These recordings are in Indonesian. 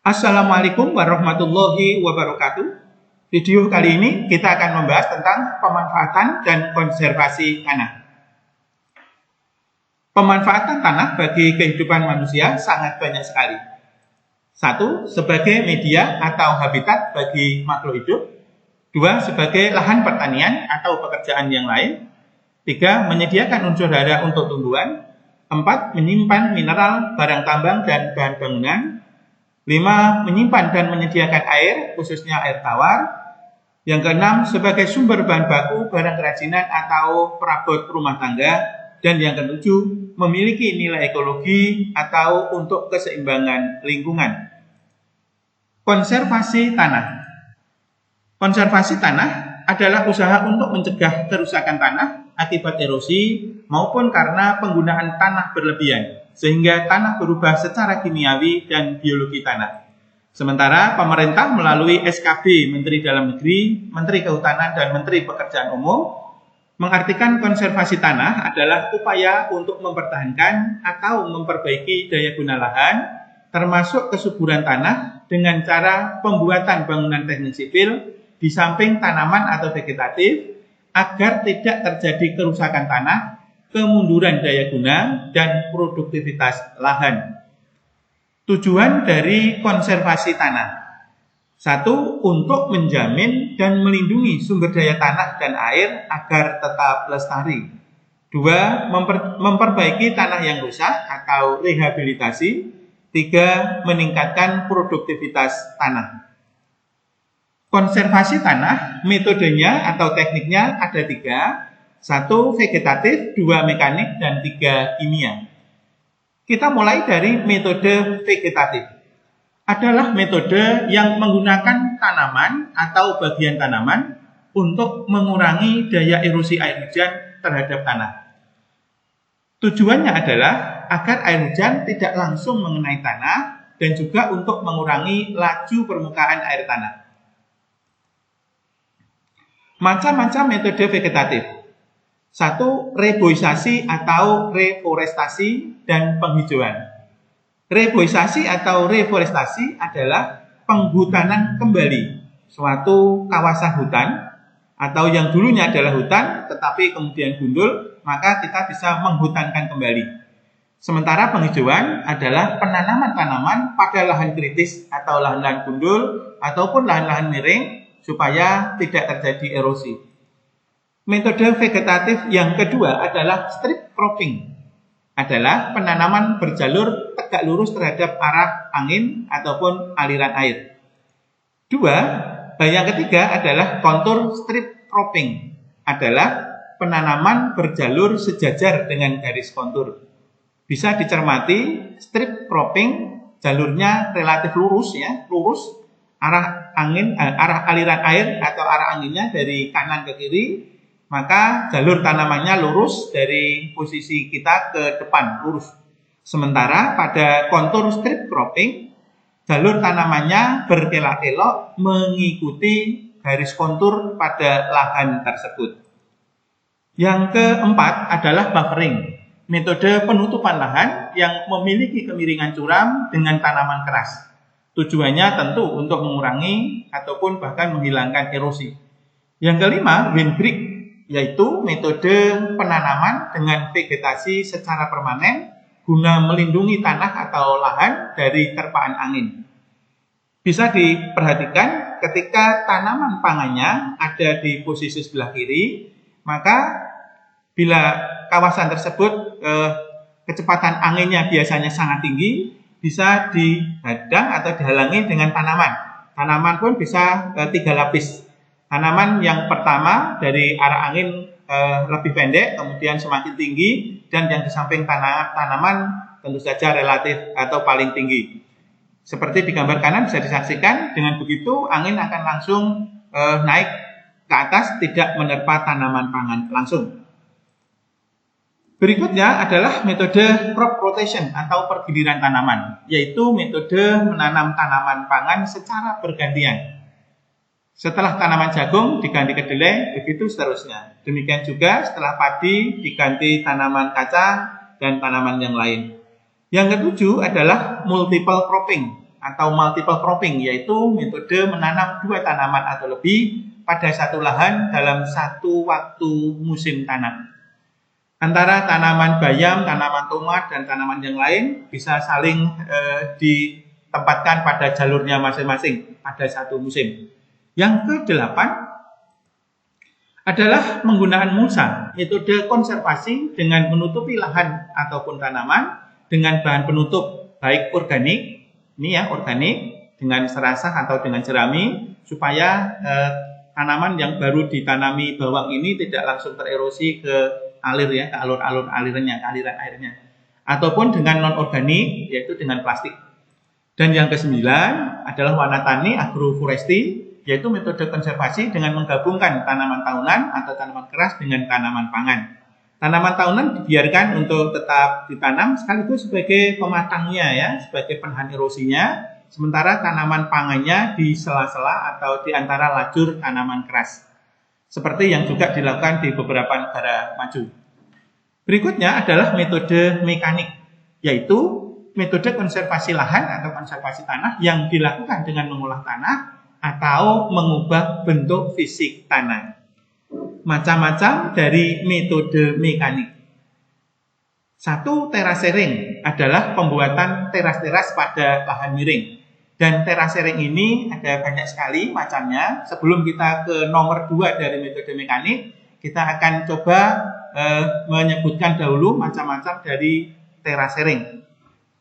Assalamualaikum warahmatullahi wabarakatuh. Video kali ini kita akan membahas tentang pemanfaatan dan konservasi tanah. Pemanfaatan tanah bagi kehidupan manusia sangat banyak sekali. 1. Sebagai media atau habitat bagi makhluk hidup. 2. Sebagai lahan pertanian atau pekerjaan yang lain. 3. Menyediakan unsur hara untuk tumbuhan. 4. Menyimpan mineral, barang tambang, dan bahan bangunan. 5. Menyimpan dan menyediakan air, khususnya air tawar. Yang keenam, sebagai sumber bahan baku, barang kerajinan, atau perabot rumah tangga. Dan yang ketujuh, memiliki nilai ekologi atau untuk keseimbangan lingkungan. Konservasi tanah. Konservasi tanah adalah usaha untuk mencegah kerusakan tanah akibat erosi maupun karena penggunaan tanah berlebihan, sehingga tanah berubah secara kimiawi dan biologi tanah. Sementara pemerintah melalui SKB Menteri Dalam Negeri, Menteri Kehutanan, dan Menteri Pekerjaan Umum mengartikan konservasi tanah adalah upaya untuk mempertahankan atau memperbaiki daya guna lahan, termasuk kesuburan tanah dengan cara pembuatan bangunan teknik sipil di samping tanaman atau vegetatif agar tidak terjadi kerusakan tanah, kemunduran daya guna, dan produktivitas lahan. Tujuan dari konservasi tanah: 1. Untuk menjamin dan melindungi sumber daya tanah dan air agar tetap lestari. 2. Memperbaiki tanah yang rusak atau rehabilitasi. 3. Meningkatkan produktivitas tanah. Konservasi tanah, metodenya atau tekniknya ada 3. 1. Vegetatif, 2. Mekanik, dan 3. Kimia. Kita mulai dari metode vegetatif. Adalah metode yang menggunakan tanaman atau bagian tanaman untuk mengurangi daya erosi air hujan terhadap tanah. Tujuannya adalah agar air hujan tidak langsung mengenai tanah dan juga untuk mengurangi laju permukaan air tanah. Macam-macam metode vegetatif. 1. Reboisasi atau reforestasi dan penghijauan. Reboisasi atau reforestasi adalah penghutanan kembali suatu kawasan hutan atau yang dulunya adalah hutan tetapi kemudian gundul, maka kita bisa menghutankan kembali. Sementara penghijauan adalah penanaman tanaman pada lahan kritis atau lahan-lahan gundul ataupun lahan-lahan miring supaya tidak terjadi erosi. Metode vegetatif yang kedua adalah strip cropping. Adalah penanaman berjalur tegak lurus terhadap arah angin ataupun aliran air. 2. Yang ketiga adalah kontur strip cropping. Adalah penanaman berjalur sejajar dengan garis kontur. Bisa dicermati, strip cropping jalurnya relatif lurus ya, lurus arah angin, arah aliran air atau arah anginnya dari kanan ke kiri. Maka jalur tanamannya lurus dari posisi kita ke depan, lurus. Sementara pada kontur strip cropping, jalur tanamannya berkelok-kelok mengikuti garis kontur pada lahan tersebut. Yang keempat adalah buffering, metode penutupan lahan yang memiliki kemiringan curam dengan tanaman keras. Tujuannya tentu untuk mengurangi ataupun bahkan menghilangkan erosi. Yang kelima, windbreak, yaitu metode penanaman dengan vegetasi secara permanen guna melindungi tanah atau lahan dari terpaan angin. Bisa diperhatikan ketika tanaman pangannya ada di posisi sebelah kiri, maka bila kawasan tersebut kecepatan anginnya biasanya sangat tinggi, bisa dihadang atau dihalangi dengan tanaman. Tanaman pun bisa 3 lapis. Tanaman yang pertama dari arah angin lebih pendek, kemudian semakin tinggi, dan yang di samping tanaman tentu saja relatif atau paling tinggi. Seperti di gambar kanan bisa disaksikan, dengan begitu angin akan langsung naik ke atas, tidak menerpa tanaman pangan langsung. Berikutnya adalah metode crop rotation atau pergiliran tanaman, yaitu metode menanam tanaman pangan secara bergantian. Setelah tanaman jagung diganti kedelai, begitu seterusnya. Demikian juga setelah padi diganti tanaman kacang dan tanaman yang lain. Yang ketujuh adalah multiple cropping atau multiple cropping, yaitu metode menanam 2 tanaman atau lebih pada satu lahan dalam satu waktu musim tanam. Antara tanaman bayam, tanaman tomat, dan tanaman yang lain bisa saling ditempatkan pada jalurnya masing-masing pada satu musim. Yang ke-8 adalah menggunakan mulsa, metode konservasi dengan menutupi lahan ataupun tanaman dengan bahan penutup baik organik, ini ya organik, dengan serasah atau dengan jerami, supaya tanaman yang baru ditanami bawang ini tidak langsung tererosi ke alir ya, ke alur-alur alirnya, ke aliran airnya. Ataupun dengan non-organik, yaitu dengan plastik. Dan yang ke-9 adalah warna tani agroforestry, yaitu metode konservasi dengan menggabungkan tanaman tahunan atau tanaman keras dengan tanaman pangan. Tanaman tahunan dibiarkan untuk tetap ditanam sekaligus sebagai pematangnya ya, sebagai penahan erosinya, sementara tanaman pangannya di sela-sela atau di antara lajur tanaman keras. Seperti yang juga dilakukan di beberapa negara maju. Berikutnya adalah metode mekanik, yaitu metode konservasi lahan atau konservasi tanah yang dilakukan dengan mengolah tanah atau mengubah bentuk fisik tanah. Macam-macam dari metode mekanik. 1. Terasering adalah pembuatan teras-teras pada lahan miring. Dan terasering ini ada banyak sekali macamnya. Sebelum kita ke nomor 2 dari metode mekanik, kita akan coba menyebutkan dahulu macam-macam dari terasering.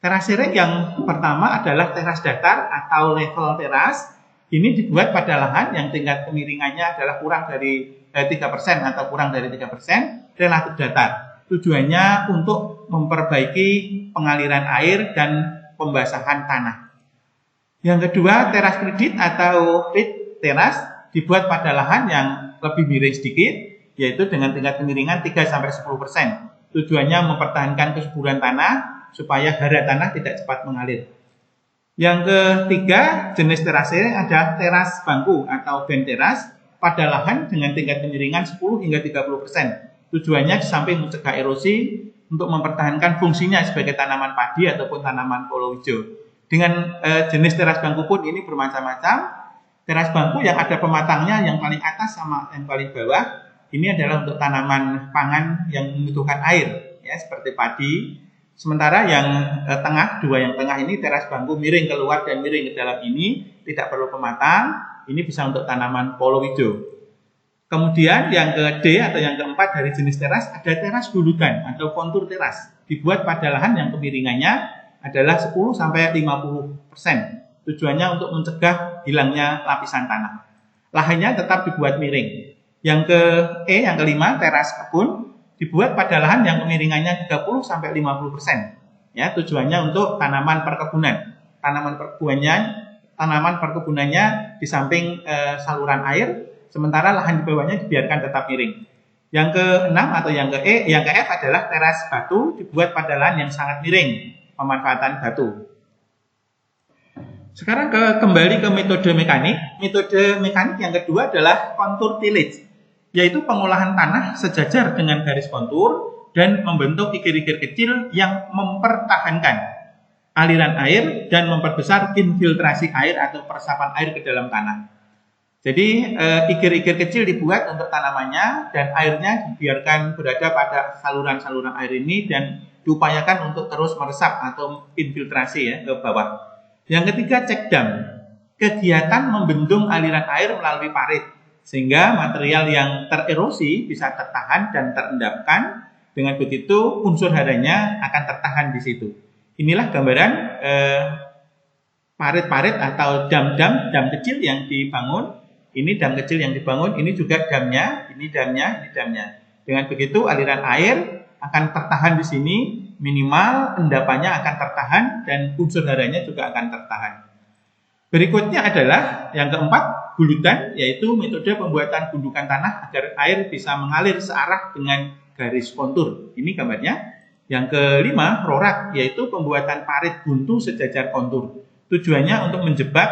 Terasering yang pertama adalah teras datar atau level teras. Ini dibuat pada lahan yang tingkat kemiringannya adalah kurang dari 3% atau kurang dari 3% relatif datar. Tujuannya untuk memperbaiki pengaliran air dan pembasahan tanah. Yang kedua, teras kredit atau ridge teras dibuat pada lahan yang lebih miring sedikit, yaitu dengan tingkat kemiringan 3-10%. Tujuannya mempertahankan kesuburan tanah supaya hara tanah tidak cepat mengalir. Yang ketiga, jenis terasering adalah teras bangku atau band teras pada lahan dengan tingkat kemiringan 10-30%. Tujuannya di samping mencegah erosi untuk mempertahankan fungsinya sebagai tanaman padi ataupun tanaman palawija. Dengan jenis teras bangku pun ini bermacam-macam. Teras bangku yang ada pematangnya yang paling atas sama yang paling bawah, ini adalah untuk tanaman pangan yang membutuhkan air, ya seperti padi. Sementara yang tengah, 2 yang tengah ini teras bangku miring keluar dan miring ke dalam ini, tidak perlu pematang, ini bisa untuk tanaman palawija. Kemudian yang ke D atau yang keempat dari jenis teras ada teras guludan atau kontur teras. Dibuat pada lahan yang kemiringannya adalah 10-50%. Tujuannya untuk mencegah hilangnya lapisan tanah. Lahannya tetap dibuat miring. Yang ke E, yang kelima, teras kebun. Dibuat pada lahan yang kemiringannya 30-50%. Ya, tujuannya untuk tanaman perkebunan. Tanaman perkebunannya di samping saluran air, sementara lahan di bawahnya dibiarkan tetap miring. Yang ke-6 atau yang ke E, yang ke F adalah teras batu dibuat pada lahan yang sangat miring, pemanfaatan batu. Sekarang kembali ke metode mekanik. Metode mekanik yang kedua adalah kontur tillage, yaitu pengolahan tanah sejajar dengan garis kontur dan membentuk ikir-ikir kecil yang mempertahankan aliran air dan memperbesar infiltrasi air atau peresapan air ke dalam tanah. Jadi ikir-ikir kecil dibuat untuk tanamannya dan airnya dibiarkan berada pada saluran-saluran air ini dan diupayakan untuk terus meresap atau infiltrasi ya ke bawah. Yang ketiga, cek dam, kegiatan membendung aliran air melalui parit sehingga material yang tererosi bisa tertahan dan terendapkan. Dengan begitu unsur haranya akan tertahan di situ. Inilah gambaran parit-parit atau dam kecil yang dibangun. Ini dam kecil yang dibangun, ini juga damnya, ini damnya, ini damnya. Dengan begitu aliran air akan tertahan di sini, minimal endapannya akan tertahan dan unsur haranya juga akan tertahan. Berikutnya adalah yang keempat, guludan, yaitu metode pembuatan gundukan tanah agar air bisa mengalir searah dengan garis kontur. Ini gambarnya. Yang kelima, rorak, yaitu pembuatan parit buntu sejajar kontur. Tujuannya untuk menjebak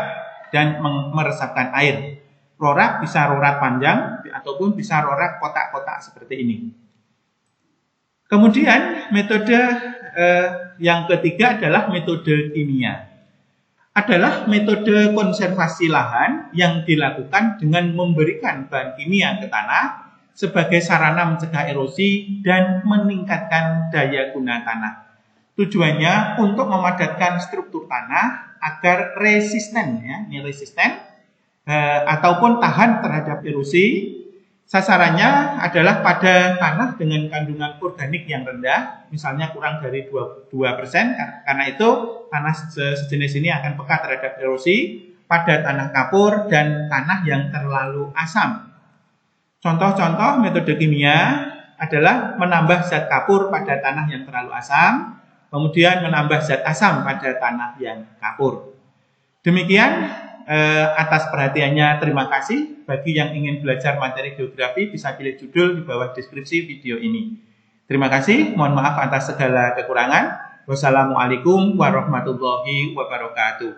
dan meresapkan air. Rorak bisa rorak panjang ataupun bisa rorak kotak-kotak seperti ini. Kemudian metode yang ketiga adalah metode kimia. adalah metode konservasi lahan yang dilakukan dengan memberikan bahan kimia ke tanah sebagai sarana mencegah erosi dan meningkatkan daya guna tanah. Tujuannya untuk memadatkan struktur tanah agar resisten, ya, ini resisten ataupun tahan terhadap erosi. Sasarannya adalah pada tanah dengan kandungan organik yang rendah, misalnya kurang dari 2%, karena itu tanah sejenis ini akan peka terhadap erosi, pada tanah kapur dan tanah yang terlalu asam. Contoh-contoh metode kimia adalah menambah zat kapur pada tanah yang terlalu asam, kemudian menambah zat asam pada tanah yang kapur. Demikian, atas perhatiannya terima kasih. Bagi yang ingin belajar materi geografi bisa pilih judul di bawah deskripsi video ini. Terima kasih, mohon maaf atas segala kekurangan. Wassalamualaikum warahmatullahi wabarakatuh.